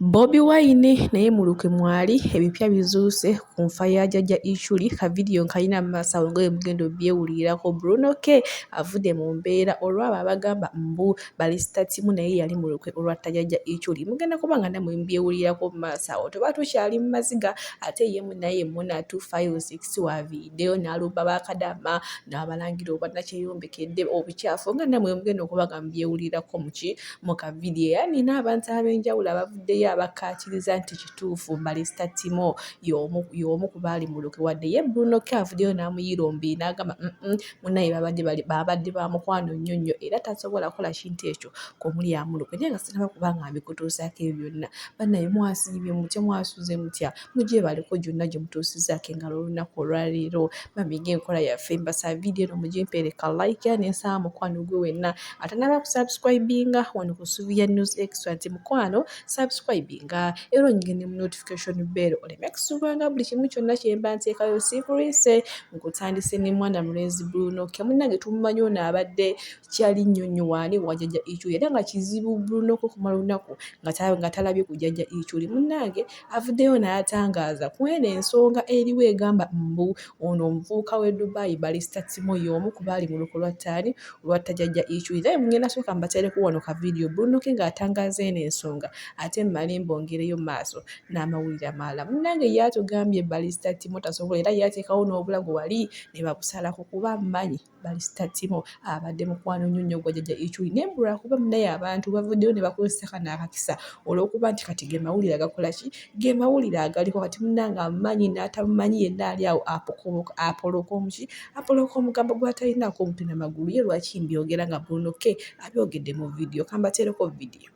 Bobiwine naye muluke mwali ebipya bizuse ku nfa ya Jajja Ichuli ka video nkayina masawo ngoye mugendo byewulirako Bruno K avudde mu mbeera olwaba abagamba mbu balista timu naye yali muluke olwatta Jajja Ichuli mugenda kubanga namwe mbyewulirako masawo toba tukyali mu maziga ate ye munaye muna 256 wa video n'alumba bakadama n'abalangira obwannakyeyombekedde obukyafu nga namwe mugenda okubanga mbyewulirako mu ka video yani n'abantu ab'enjawulo abavuddeyo abakkaatiriza nti kituufu balista timo y'omu ku baali muluke wadde ye Bruno K avuddeyo n'amuyirombi n'agamba munaye babadde ba mukwano nnyo era tasobola kukola kintu ekyo komuli amuluke naye nga sinaba kubanga mbikutuusaako ebyo byonna bannaye mwasiibye mutya mwasuze mutya mujje baliko gyonna gye mutuusizaako engalo olunaku olwaleero bamiga enkola yaffe mbasa video eno mujje mpeereka like n'ensaba mukwano gwe wenna ate naba kusubscribinga wano ku Suvia News Extra nti mukwano subscribinga era onyige mu notification bell oleme kusubanga buli kimu kyonna kyemba nteekayo sikulise nkutandise ne mwana mulenzi Bruno K munnange tumumanyi ono abadde kyali nnyonnyo waani wa Jajja Ichuli era nga kizibu Bruno K kumala lunaku nga talabye ku Jajja Ichuli munnange avuddeyo n'atangaaza ku eno ensonga eriwo egamba mbu ono omuvubuka w'e Dubai balista timo y'omu ku baali mu luko lwatta Jajja Ichuli naye mugenda sooka mbateereko wano ka video Bruno K ng'atangaaza eno ensonga ate mmale mbongereyo maaso n'amawulire amalala munnange yatugambye balista timo tasobola era yateekawo n'obulago wali ne babusalako kuba mmanyi balista timo abadde mukwano nnyo gwa Jajja Ichuli nembula kuba munaye abantu bavuddeyo ne bakozesa kano akakisa olw'okuba nti kati ge mawulire agakola ki ge mawulire agaliko kati munnange amumanyi n'atamumanyi yenna ali awo apoloka omugambo gw'atalinaako omutwe n'amagulu ye lwaki mbyogera nga Bruno K abyogedde mu video kambateereko video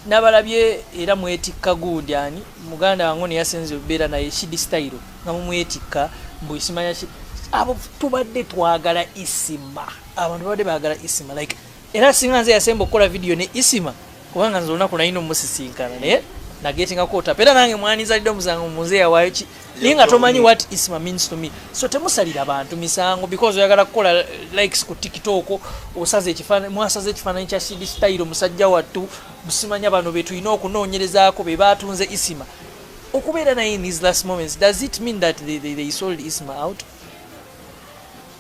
nabalabye era mwetikka gundi ani muganda wange ne yasenze obeera naye shidi style nga mumwetikka mbu isimanya abo tubadde twagala isima abantu badde baagala isima like era singa nze yasemba okukola video ne isima kubanga nze olunaku nalina omusisinkana naye nagetinga kota pera nange mwanizalidde omuzango muze yawayo ki naye nga tomanyi what isima means to me so temusalira abantu misango because oyagala kukola likes ku TikTok mwasaze ekifaananyi kya shidi style musajja wattu musimanya bano betulina okunoonyerezaako be baatunze isima okubeera naye in his last moments does it mean that they sold isima out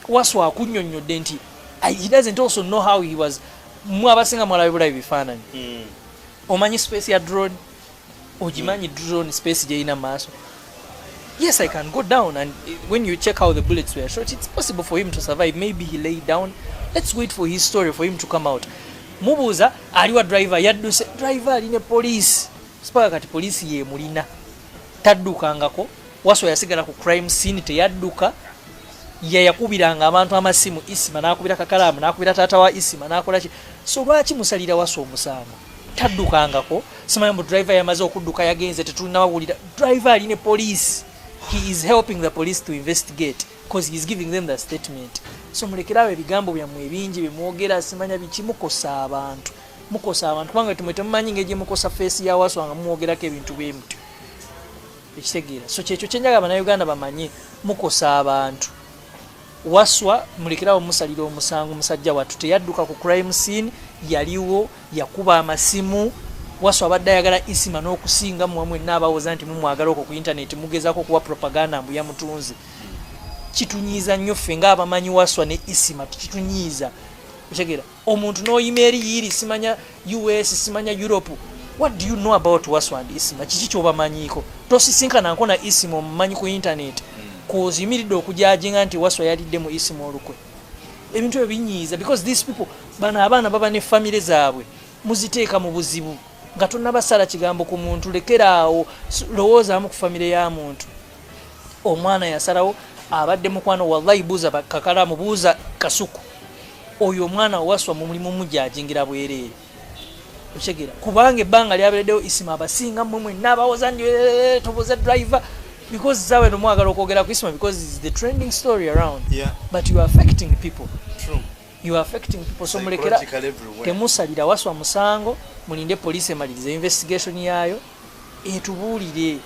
waswa akunnyonnyodde nti he doesn't also know how he was abasinga mwalabe bulabi bifaananyi omanyi space ya drone ogimanyi drone space gyeyina maaso yes I can go down and when you check how the bullets were shot it's possible for him to survive maybe he lay down let's wait for his story for him to come out mubuuza aliwa driver yadduse driver aline police sipaka kati police ye mulina taddukangako waswa yasigala ku crime scene teyadduka yakubiranga abantu amasimu isima nakubira kakalamu nakubira tata wa isima nakola ki so lwaki musalira waswa omusango taddukangako simanyi driver yamaze okudduka yagenze tetulinawawulira driver aline police he is helping the police to investigate because he is giving them the statement so mulekerawo ebigambo byammwe ebingi bemwogera simanya biki mukosa abantu kubanga tumwe temumanyi ng'egye mukosa face ya waswa nga mumwogerako ebintu bwemutyo ekitegeera so kyekyo kyenjaga bannayuganda bamanye mukosa abantu waswa mulekerawo musalira omusango musajja wattu teyadduka ku crime scene yaliwo yakuba amasimu waswa abadde ayagala isima n'okusinga mwamwe n'abawooza nti mumwagala okwo ku internet mugezaako okuwa propaganda mbu yamutunze kitunyiiza nnyo ffe ng'abamanyi waswa ne isima kitunyiiza okitegeera omuntu n'oyima eri yiri simanya US simanya Europe what do you know about waswa and isima kiki kyobamanyiiko tosisinkana na isima omumanyi ku internet kozimiridde okujajinga nti waswa yalidde mu isima olukwe ebintu ebinyiiza because these people bana abaana baba ne family zaabwe muziteeka mu buzibu nga tonnabasala kigambo ku muntu lekeraawo lowoozaamu ku family ya muntu omwana yasalawo abadde mukwano wallahi buuza kakalamu buuza kasuku oyo omwana waswa mu mulimu mujajingira bwereere okitegeera kubanga ebbanga lyabereddewo isima abasinga mmwe n'abawooza nti tobuuza driver because zawe no mwagala okwogera ku isima because it's the trending story around but you are affecting people you are affecting people so mulekera temusalira waswa musango mulinde police emalirize investigation yayo etubuulire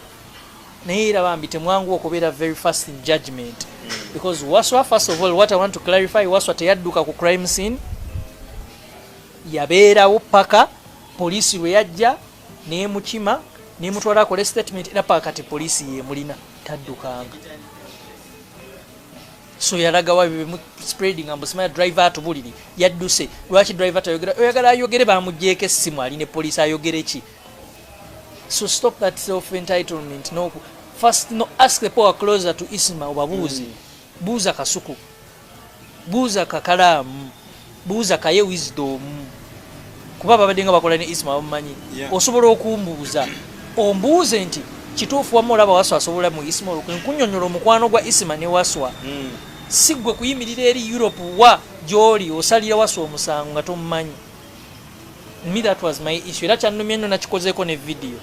naye era bambi temwangu okubeera very fast in judgment because waswa first of all what I want to clarify waswa teyadduka ku crime scene yabeerawo paka police lwe yajja nemukima nemutwala akole statement era pakati poliisi yemulina taddukanga. So yalaga wabi spreading ambusimanya driver atubuliri yadduse lwaki driver tayogera oyagala ayogere bamugjeeko essimu ali ne poliisi ayogere ki. So stop that self entitlement. No, first no, ask the power closer to Isma obabuuze. Buuza kasuku, buuza kakalamu, buuza kaye wisdom. Kuba babadde nga bakola ne Isma bamumanyi. Osobola okumbuuza ombuuze nti kituufu wamu olaba Waswa asobola mu Isma kunnyonnyola omukwano gwa Isma ne Waswa. Siggwe kuyimirira eri Europe wa gy'oli osalira Waswa omusango nga tomumanyi. Me that was my issue. Era kyannumye nnyo nakikozeeko ne video.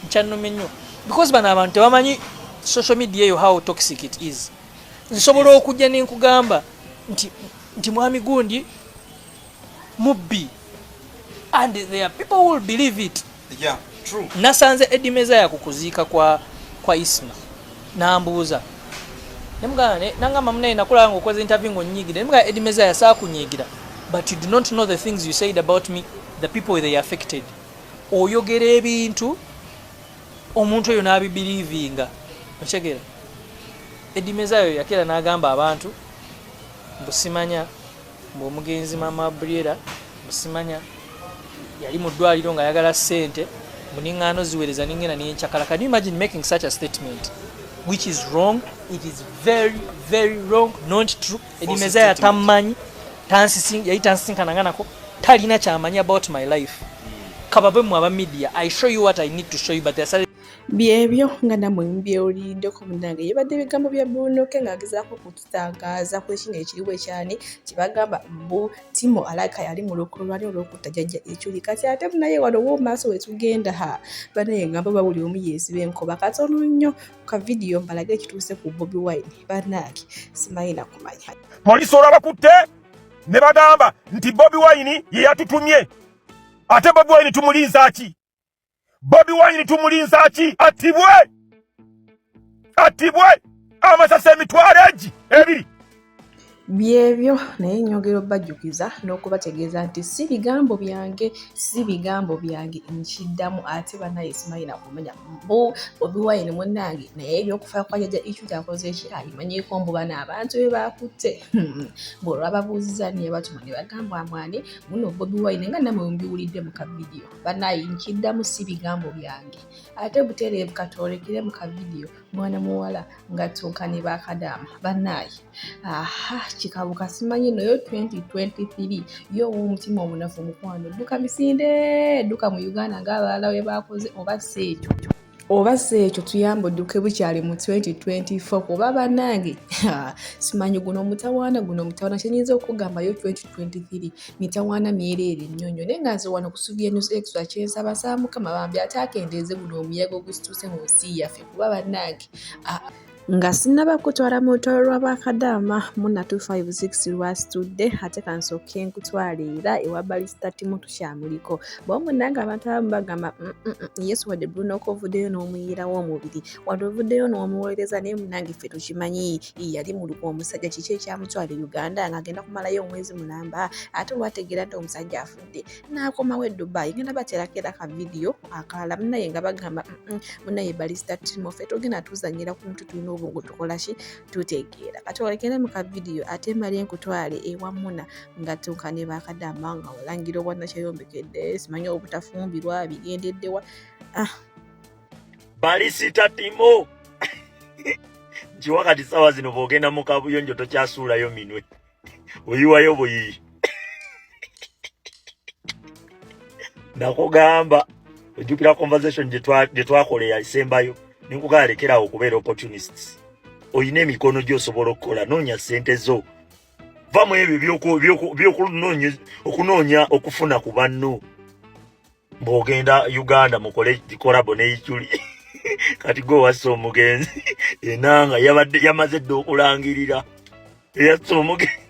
Kyannumye nnyo because bano abantu tebamanyi social media yo how toxic it is. Nsobola okujja ne nkugamba nti mwami gundi mubbi and there are people who will believe it. Yeah, true. Nasanze edimeza ya kukuziika kwa Isma nambuuza nemugane nangamba munaye nakula ngo okoze interview ngonyigira nemugane edimeza ya saa kunyigira but you do not know the things you said about me, the people they affected. Oyogera ebintu omuntu oyo n'abibelievinga okitegeera. Edimeza yo yakera n'agamba abantu busimanya ng'omugenzi mama Briera busimanya yali mu ddwaliro nga ayagala ssente muningano ziwereza ningena n'enkyakala. Can you imagine making such a statement which is wrong? It is very very wrong, not true. Edimeza ya tamanyi tansisinkananga nako talina kyamanyi about my life. Kababe mu aba media I show you what I need to show you but they are byebyo nga namwe mbyolindeko munange yebadde ebigambo bya Bubuno nga agezaako okututangaaza ku kino ekiriwo ekyani kibagamba mbu Timo alaka yali mu lukolo lwali olw'okutta Jajja Ichuli kati ate naye wano w'omaaso wetugenda banaye ngamba bawuli omu yeesiba enkoba katono nnyo ka vidiyo mbalage ekituuse ku bobiwine banaaki simanyi na kumanya. Polisi olwabakutte ne bagamba nti bobiwine ye yatutumye ate bobiwine tumulinza ki? Bobiwine tumulinza ki? Atibwe amasasi emitwalo ebiri. Byebyo naye nyogero bajjukiza n'okubategeeza nti si bigambo byange nkiddamu ate banaye simanyi na kumanya mbu Bobiwine munnange naye ebyokufa kwa Jajja Ichuli akoze eki abimanyiiko mbu bano abantu be baakutte bw'olwababuuziza niye batuma ne bagamba amwani muno Bobiwine nga namwe mbiwulidde mu kavidiyo banaye nkiddamu si bigambo byange ate butereevu katoolekere mu kavidiyo mwana muwala nga tunkani bakadaama banaye kikabuka simanyi noyo 2023 yo omutima omunafu mukwano dduka misinde dduka mu Uganda ng'abalala we bakoze oba seekyo tuyamba odduke bukyali mu 2024 kuba bannange simanyi guno mutawaana kyenyinza okugamba yo 2023 mitawaana myereere nnyonyo naye nga nze wano kusubya news extra kyensaba saa Mukama bambi ate akendeeze guno omuyaga ogusituuse mu nsi yaffe kuba bannange nga sinaba kutwala mu lutalo lw'abakadaama muna 256 lwasitudde ate kansooke nkutwalira ewa balista Timo tukyamuliko bomunanga abantu abamu bagamba Yesu wadde Bubuno ovuddeyo n'omuyirawo omubiri wadde ovuddeyo n'omuwolereza naye munange ffe tukimanyi yali mu luko omusajja kiki ekyamutwala Uganda ng'agenda kumalayo omwezi mulamba ate olwategeera nti omusajja afudde n'akomawo e Dubai ngenda baterako era ka vidiyo akalala munaye nga bagamba munaye balista Timo ffe togenda tuzanyira ku muntu tulina obwongo tukola ki tutegeera kati olekere mu ka vidiyo ate mali nkutwale ewa Muna nga tunkane bakadaama nga olangira obwannakyeyombekedde simanyi obutafumbirwa bigendeddewa Balisita Timo nkiwakati sawa zino bwogenda mu kabuyonjo tokyasuulayo minwe oyiwayo buyiyi nakugamba ojjukira conversation gye twakola yasembayo ninkugala lekerawo okubeera opportunists oyina emikono gy'osobola okukola noonya ssente zo va mu ebyo okunoonya okufuna ku banno bw'ogenda Uganda mukole kolabo ne Ichuli kati gwe wassa omugenzi enanga yamaze dde okulangirira eyassa omugenzi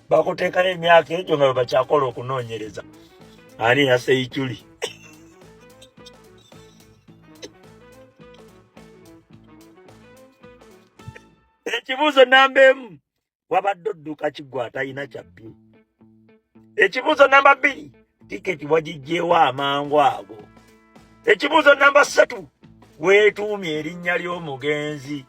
bakuteekayo emyaka egyo nga bakyakola okunoonyereza ani yassa Ichuli ekibuuzo namba emu wabadde odduka kiggwa atalina kyabbi ekibuuzo namba 2 tiketi wagijjeewa amangu ago. Ekibuuzo namba 3 weetuumye erinnya ly'omugenzi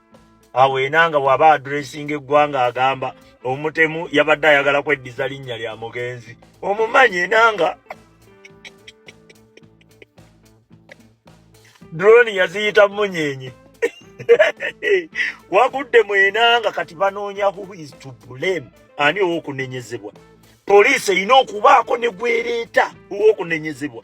awenanga waba addressing eggwanga agamba omutemu yabadde ayagala kweddiza linnya lya mugenzi omumanye nanga drone yaziyita munyenye wagudde mwenanga kati banoonya who is to blame ani ow'okunenyezebwa. Poliisi erina okubaako ne gwereeta ow'okunenyezebwa.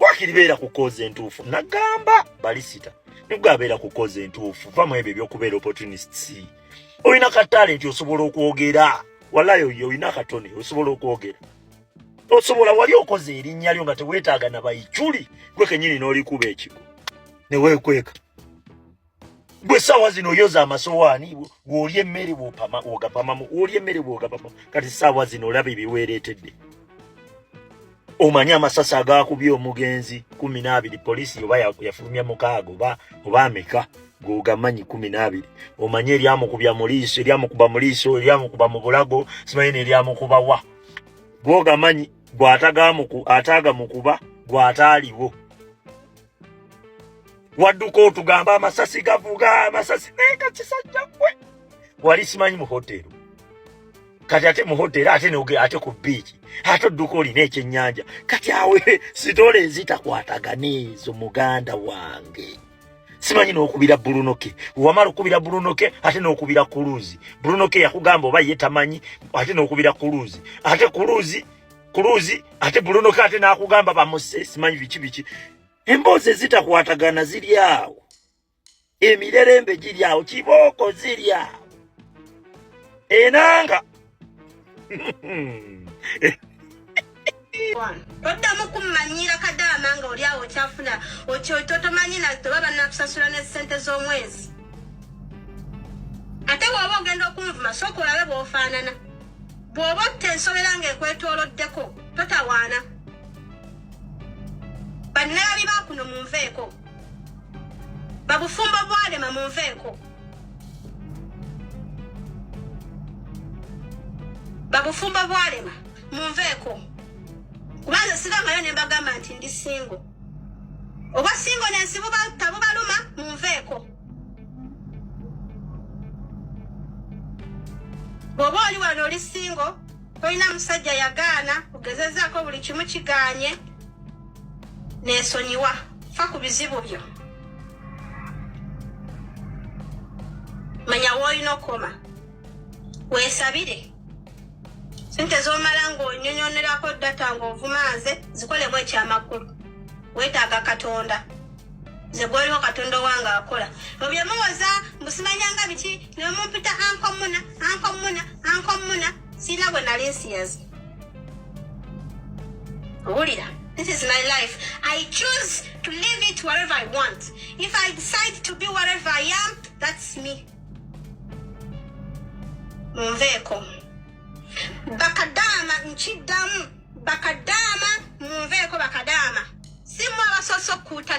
Wakiribeera ku koze entuufu nagamba balisita nigwabeera ku koze entuufu vamu ebyo ebyokubeera opportunists. Olina ka talenti osobola okwogera walayo yo olina katone osobola okwogera osobola wali okoze erinnya lyo nga teweetaaga na bayichuli gwe kenyini n'olikuba ekigo ne weekweka gwe sawa zino yoza amasowaani bw'olya emmere bw'ogapamamu olya emmere bw'ogapamamu kati sawa zino olaba ebiweereetedde. Omanya amasasi agakubye omugenzi 12 poliisi oba yafulumya mukaago oba ameka gogamanyi 12 omanye eryamukubya mu liiso eryamukuba mu liiso eryamukuba mu bulago simanyi neryamukuba wa gogamanyi gwataaga mukuba gwataaliwo wadduka otugamba amasasi gavuga amasasi nenga kisajja gwe wali simanyi mu hotero kati ate mu hotero ate ku beach ate odduka olina ekyennyanja kati awe sitole ezitakwatagana ezo muganda wange simanyi n'okubira bulunoke wamala okubira bulunoke ate n'okubira kuluzi bulunoke yakugamba oba ye tamanyi ate n'okubira kuluzi ate kuluzi ate bulunoke ate n'akugamba bamuse simanyi biki emboozi ezitakwatagana ziri awo emirerembe giri awo kibooko ziri awo enanga Oddamu kummanyira kadaama nga oli awo kyafuna totomanyi nazo baba nakusasula ne ssente z'omwezi. Ate bw'oba ogenda okunvuma sooka olabe bw'ofaanana. Bw'oba otta ensobera ng'ekwetooloddeko totawaana. Bannaabi baakuno munveeko. Babufumbo bwalema munveeko. Babufumbo bwalema munveeko. Kubanza sigangayo ne mbagamba nti ndi singo. Oba singo n'ensibu tabubaluma munveeko. Bw'oba oli wano oli singo tolina musajja yagaana ogezezaako buli kimu kiganye n'esonyiwa fa ku bizibu byo. Manya w'olina okoma weesabire. Sente z'omala ng'onyonyonerako data ng'ovumaaze zikolemu ekyamakulu. Weetaaga Katonda. Ze gwaliwo Katonda wange akola. Obye muwoza mbusimanyanga biki ne mumpita ankomuna sina bwe nali nsiyazi. Owulira, this is my life. I choose to live it wherever I want. If I decide to be wherever I am, that's me. Munveeko. Bakadama nchiddamu bakadama munveeko bakadama simwa abasoso kuta